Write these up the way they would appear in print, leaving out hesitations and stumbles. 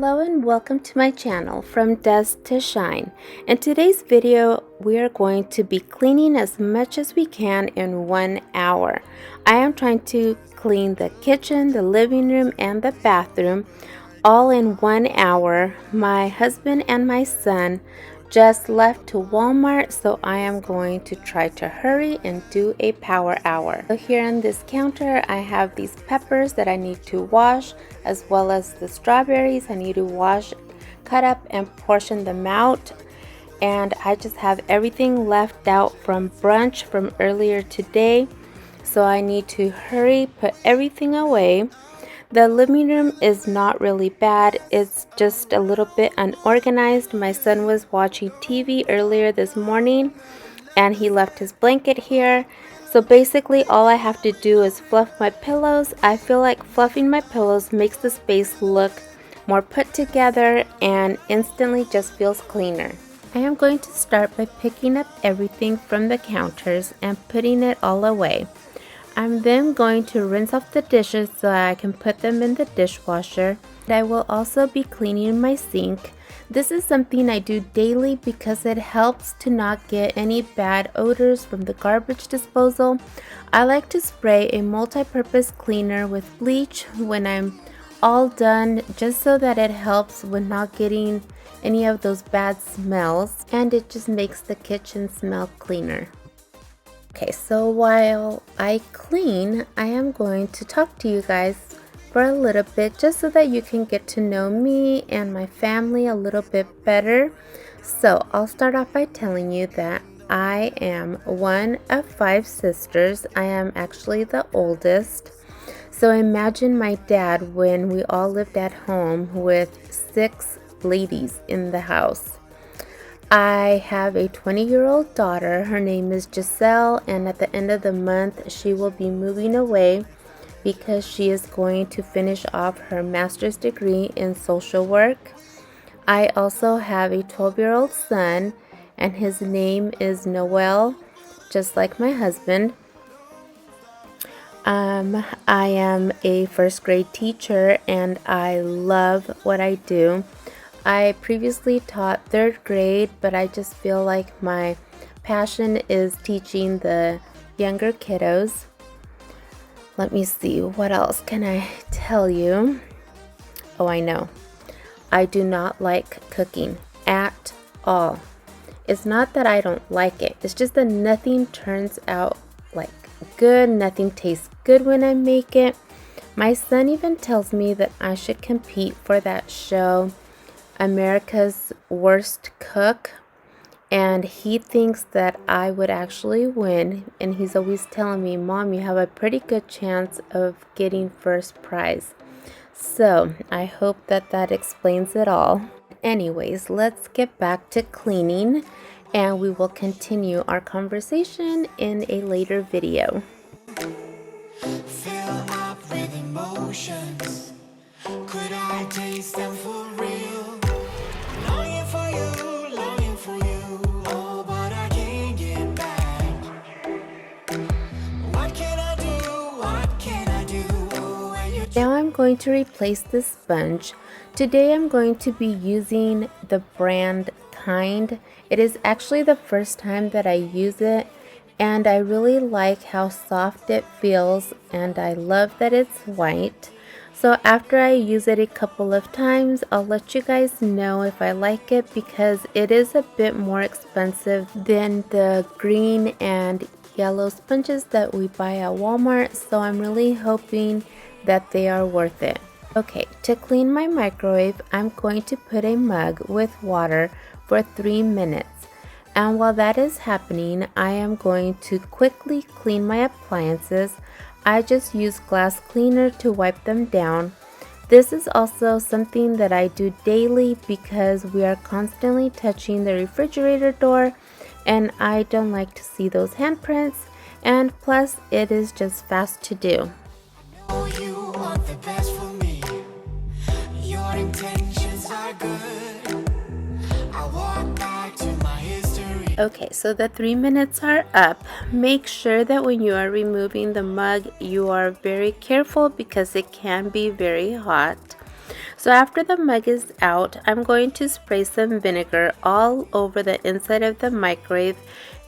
Hello and welcome to my channel, From Dust to Shine. In today's video, we are going to be cleaning as much as we can in 1 hour. I am trying to clean the kitchen, the living room, and the bathroom all in 1 hour. My husband and my son just left to Walmart, so I am going to try to hurry and do a power hour. So here on this counter, I have these peppers that I need to wash, as well as the strawberries I need to wash, cut up, and portion them out. And I just have everything left out from brunch from earlier today, so I need to hurry, put everything away. The living room is not really bad, it's just a little bit unorganized. My son was watching TV earlier this morning and he left his blanket here. So basically all I have to do is fluff my pillows. I feel like fluffing my pillows makes the space look more put together and instantly just feels cleaner. I am going to start by picking up everything from the counters and putting it all away. I'm then going to rinse off the dishes so I can put them in the dishwasher. I will also be cleaning my sink. This is something I do daily because it helps to not get any bad odors from the garbage disposal. I like to spray a multi-purpose cleaner with bleach when I'm all done, just so that it helps with not getting any of those bad smells, and it just makes the kitchen smell cleaner. Okay, so while I clean, I am going to talk to you guys for a little bit just so that you can get to know me and my family a little bit better. So I'll start off by telling you that I am one of 5 sisters. I am actually the oldest. So imagine my dad when we all lived at home with 6 ladies in the house. I have a 20-year-old daughter. Her name is Giselle, and at the end of the month she will be moving away because she is going to finish off her master's degree in social work. I also have a 12-year-old son, and his name is Noel, just like my husband. I am a first grade teacher and I love what I do. I previously taught 3rd grade, but I just feel like my passion is teaching the younger kiddos. Let me see, what else can I tell you? Oh, I know. I do not like cooking at all. It's not that I don't like it. It's just that nothing turns out like good. Nothing tastes good when I make it. My son even tells me that I should compete for that show, America's Worst Cook, and he thinks that I would actually win, and he's always telling me, Mom, you have a pretty good chance of getting first prize. So I hope that that explains it all. Anyways, let's get back to cleaning, and we will continue our conversation in a later video. Fill up with emotions. Could I taste them for real? Longing for you, oh, but I can't get back. What can I do, oh, when you Now I'm going to replace the sponge. Today I'm going to be using the brand Kind. It is actually the first time that I use it, and I really like how soft it feels, and I love that it's white. So after I use it a couple of times, I'll let you guys know if I like it, because it is a bit more expensive than the green and yellow sponges that we buy at Walmart, so I'm really hoping that they are worth it. Okay, to clean my microwave, I'm going to put a mug with water for 3 minutes. And while that is happening, I am going to quickly clean my appliances. I just use glass cleaner to wipe them down. This is also something that I do daily because we are constantly touching the refrigerator door, and I don't like to see those handprints, and plus it is just fast to do. know you want the best for me. Your intentions are good. I walk back to my history. Okay, so the 3 minutes are up. Make sure that when you are removing the mug, you are very careful because it can be very hot. So after the mug is out, I'm going to spray some vinegar all over the inside of the microwave,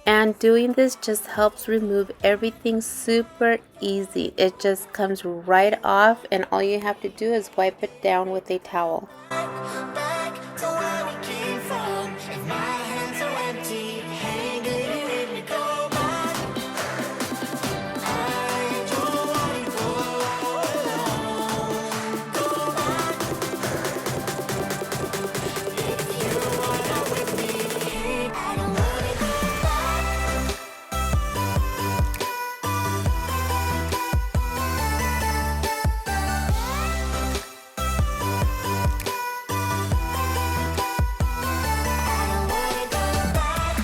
and doing this just helps remove everything super easy. It just comes right off, and all you have to do is wipe it down with a towel. Back to where we came from. If my hands are empty, hey, do you let me go back? I don't wanna go alone. Go back. If you wanna with me, hey, I don't wanna go back. I don't wanna go back.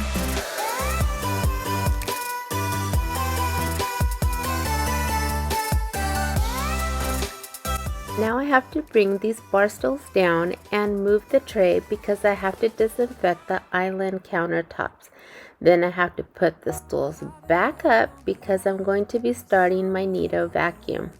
Now I have to bring these bar stools down and move the tray because I have to disinfect the island countertops. Then I have to put the stools back up because I'm going to be starting my Neato vacuum.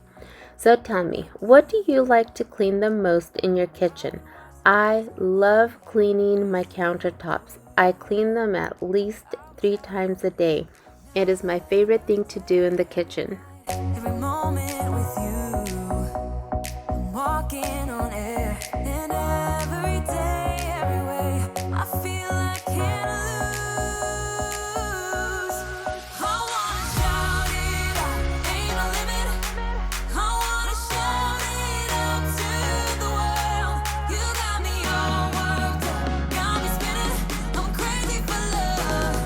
So tell me, what do you like to clean the most in your kitchen? I love cleaning my countertops. I clean them at least 3 times a day. It is my favorite thing to do in the kitchen. Every moment with you, I'm walking on air, and every day, every way, I feel I can't lose. I wanna shout it out, ain't no limit. I wanna shout it out to the world. You got me all worked up, got me spinning. I'm crazy for love,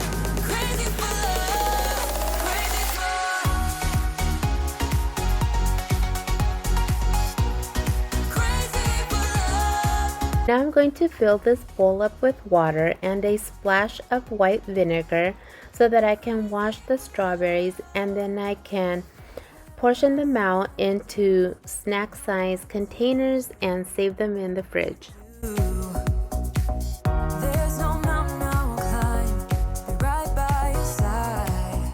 crazy for love, crazy for Now I'm going to fill this bowl up with water and a splash of white vinegar so that I can wash the strawberries, and then I can portion them out into snack size containers and save them in the fridge. There's no mountain I won't climb, be right by your side,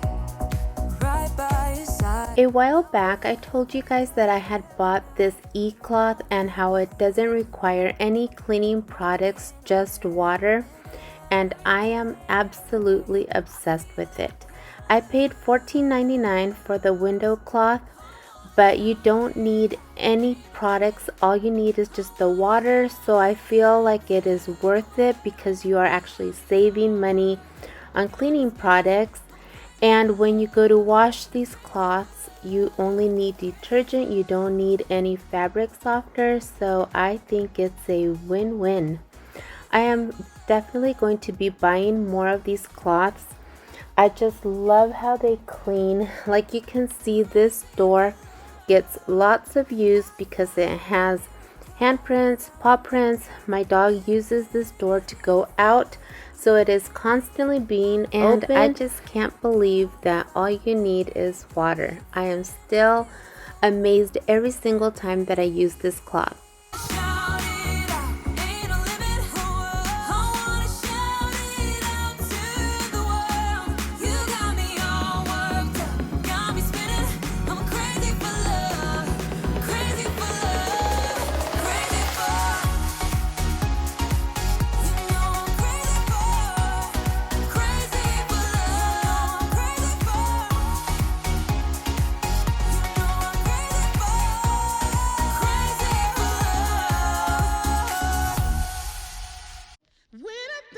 right by your side. A while back, I told you guys that I had bought this e-cloth and how it doesn't require any cleaning products, just water, and I am absolutely obsessed with it. I paid $14.99 for the window cloth, but you don't need any products. All you need is just the water, so I feel like it is worth it because you are actually saving money on cleaning products. And when you go to wash these cloths, you only need detergent. You don't need any fabric softener, so I think it's a win-win. I am definitely going to be buying more of these cloths. I just love how they clean. Like you can see, this door gets lots of use because it has handprints, paw prints. My dog uses this door to go out, so it is constantly being opened. I just can't believe that all you need is water. I am still amazed every single time that I use this cloth. Shout it out, ain't no limit. I wanna shout it out to the world. You got me all worked up, got me spinning. I'm crazy for love, crazy for love, crazy for. You know I'm crazy for, crazy for love, crazy for. You know I'm crazy for, crazy for love.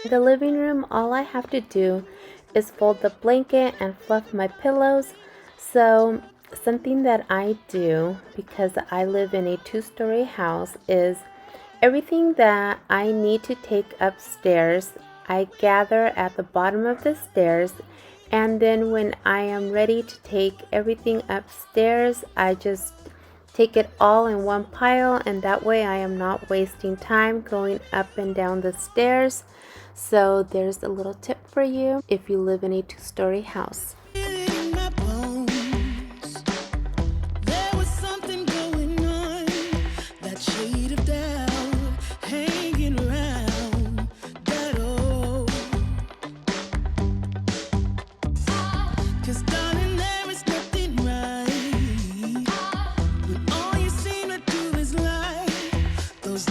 In the living room, all I have to do is fold the blanket and fluff my pillows. So something that I do, because I live in a 2-story house, is everything that I need to take upstairs, I gather at the bottom of the stairs, and then when I am ready to take everything upstairs, I just take it all in one pile, and that way I am not wasting time going up and down the stairs. So there's a little tip for you if you live in a 2-story house. In my bones, there was something going on. That shade of doubt hanging around that old. 'Cause darling, there is nothing right when all you seem to do is lie. Those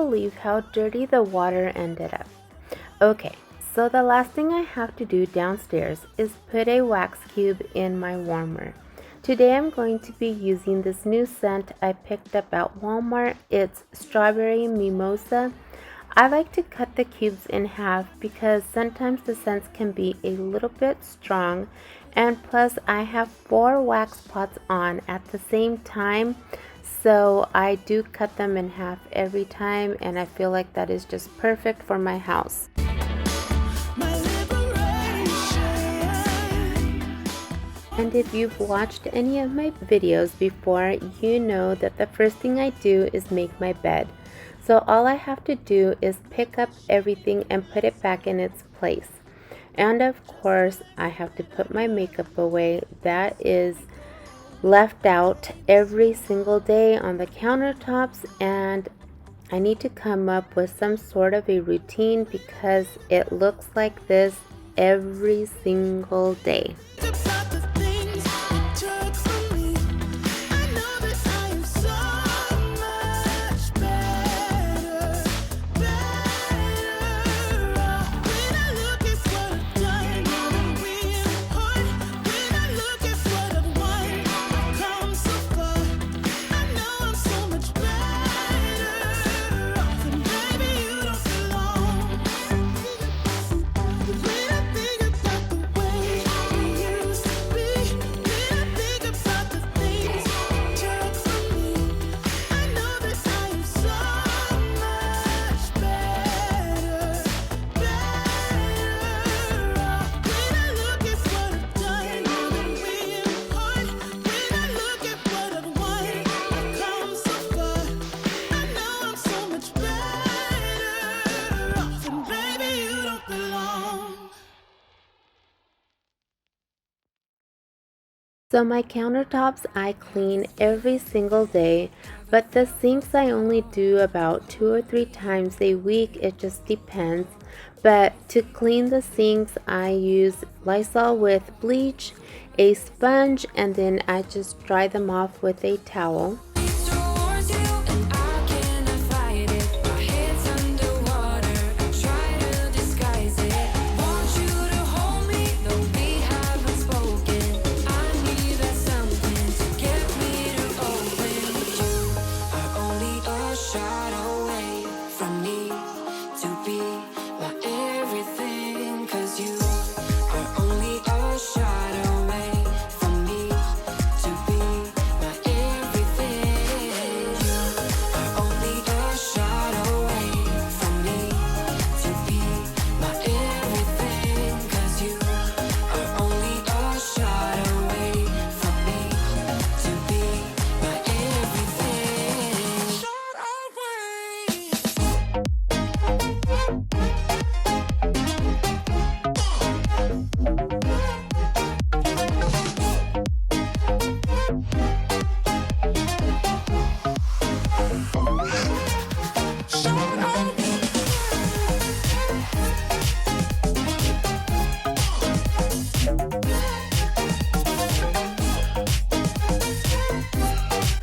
believe how dirty the water ended up. Okay, so the last thing I have to do downstairs is put a wax cube in my warmer. Today I'm going to be using this new scent I picked up at Walmart. It's Strawberry Mimosa. I like to cut the cubes in half because sometimes the scents can be a little bit strong, and plus I have 4 wax pots on at the same time, so I do cut them in half every time, and I feel like that is just perfect for my house. And if you've watched any of my videos before, you know that the first thing I do is make my bed. So all I have to do is pick up everything and put it back in its place. And of course, I have to put my makeup away. That is left out every single day on the countertops, and I need to come up with some sort of a routine because it looks like this every single day. So my countertops I clean every single day, but the sinks I only do about 2 or 3 times a week. It just depends. But to clean the sinks, I use Lysol with bleach, a sponge, and then I just dry them off with a towel.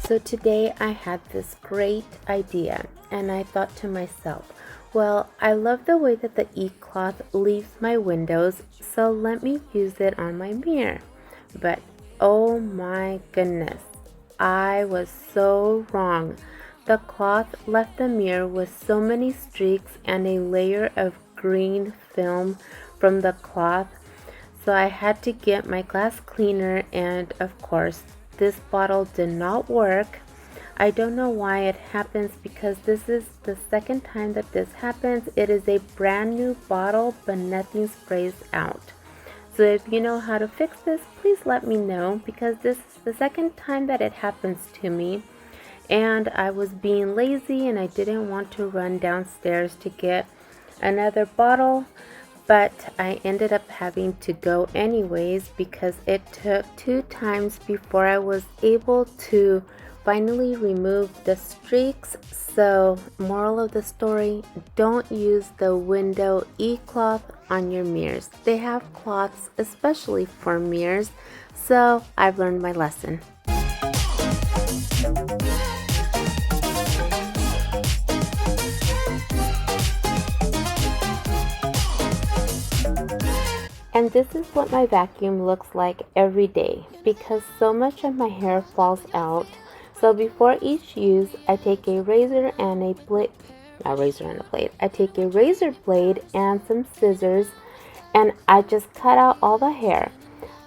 So today I had this great idea, and I thought to myself, well, I love the way that the e-cloth leaves my windows, so let me use it on my mirror. But oh my goodness, I was so wrong. The cloth left the mirror with so many streaks and a layer of green film from the cloth. So I had to get my glass cleaner, and of course this bottle did not work. I don't know why it happens because this is the second time that this happens. It is a brand new bottle, but nothing sprays out. So if you know how to fix this, please let me know, because this is the second time that it happens to me. And I was being lazy and I didn't want to run downstairs to get another bottle, but I ended up having to go anyways because it took 2 times before I was able to finally remove the streaks. So moral of the story, don't use the window e-cloth on your mirrors. They have cloths especially for mirrors, so I've learned my lesson. And this is what my vacuum looks like every day because so much of my hair falls out. So before each use, I take a razor and a blade, not razor and a blade, I take a razor blade and some scissors and I just cut out all the hair.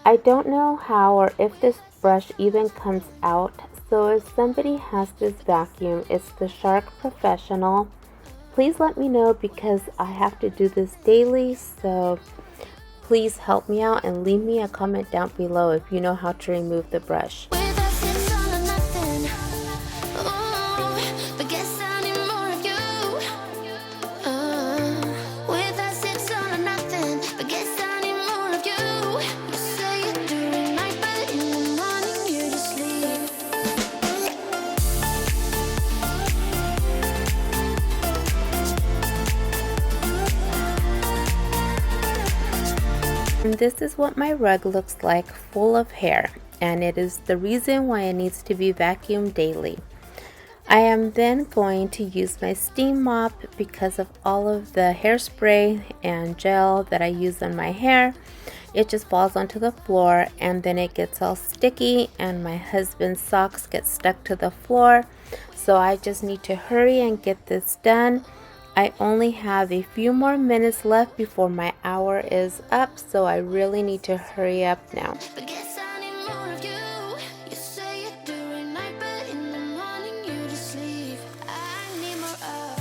I don't know how or if this brush even comes out, so if somebody has this vacuum, it's the Shark Professional. Please let me know because I have to do this daily, so please help me out and leave me a comment down below if you know how to remove the brush. With us, it's all or nothing. Ooh, but guess I need more of you. With us, it's all or nothing. But guess I need more of you. You say it during night, but in the morning you just leave. And this is what my rug looks like, full of hair, and it is the reason why it needs to be vacuumed daily. I am then going to use my steam mop because of all of the hairspray and gel that I use on my hair. It just falls onto the floor and then it gets all sticky and my husband's socks get stuck to the floor. So I just need to hurry and get this done. I only have a few more minutes left before my hour is up, so I really need to hurry up now. But guess I need more of you. You say it during night, but in the morning you just leave. I need more of.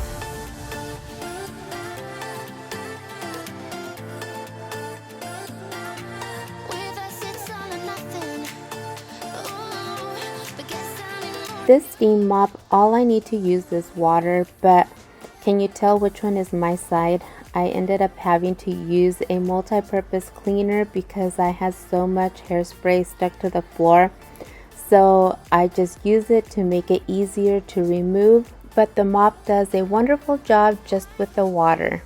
With us, it's all or nothing. Ooh, but guess I need more. This steam mop, all I need to use is water, but can you tell which one is my side? I ended up having to use a multi-purpose cleaner because I had so much hairspray stuck to the floor. So I just use it to make it easier to remove, but the mop does a wonderful job just with the water.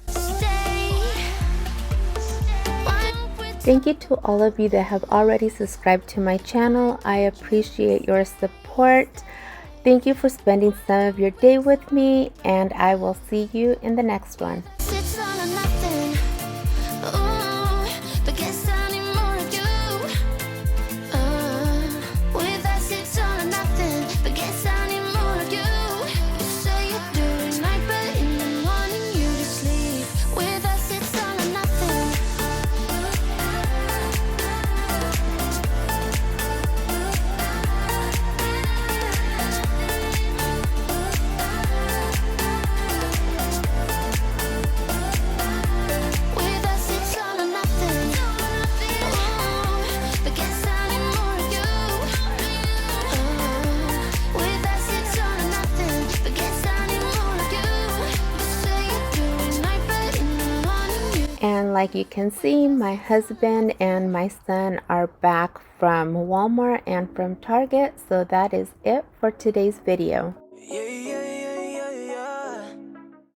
Thank you to all of you that have already subscribed to my channel. I appreciate your support. Thank you for spending some of your day with me, and I will see you in the next one. It's all or nothing. Ooh, but guess I need more of you. With us, it's all or nothing. But guess I need more of you. You say it during night, but in the morning you just leave. With us, it's all or nothing. With us, it's all or nothing. Ooh, but guess I need more of you. With us, it's all or nothing. But guess I need more of you. You say it during night, but in the morning you. And like you can see, my husband and my son are back from Walmart and from Target, so that is it for today's video. Yeah, yeah.